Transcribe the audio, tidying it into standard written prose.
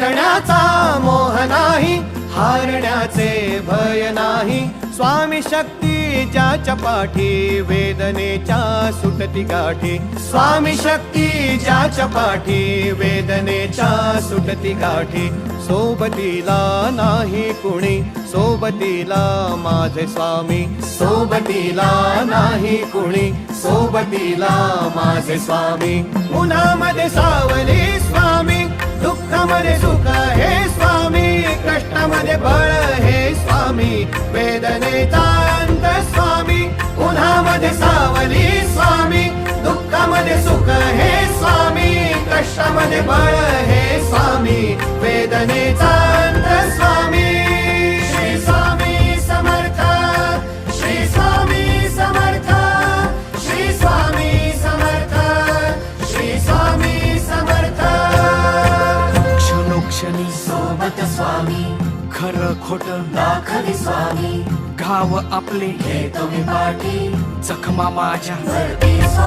जिंकण्याचा मोह नाही, हारण्याचे भय नाही. स्वामी शक्ती ज्याच्या पाठी, वेदनेच्या सुटती गाठी. स्वामी शक्ती ज्याच्या पाठी, वेदनेच्या सुटती गाठी. सोबतीला नाही कुणी, सोबतीला माझे स्वामी. सोबतीला नाही कुणी, सोबतीला माझे स्वामी. उन्हामध्ये सावली स्वामी, दुःखामध्ये सुख हे स्वामी. कष्टामध्ये बळ हे स्वामी, वेदनेचा अंत स्वामी. उन्हामध्ये सावली स्वामी, दुःखामध्ये सुख हे स्वामी. कष्टामध्ये बळ हे स्वामी, वेदनेचा अंत स्वामी. श्री स्वामी समर्थ, श्री स्वामी समर्थ, श्री स्वामी समर्थ, श्री स्वामी समर्थ. क्षणोक्षणी सोबत स्वामी, खरं खोट दाखवी स्वामी. घाव आपले हे तुम्ही पाठी, जखमा माझ्या भरती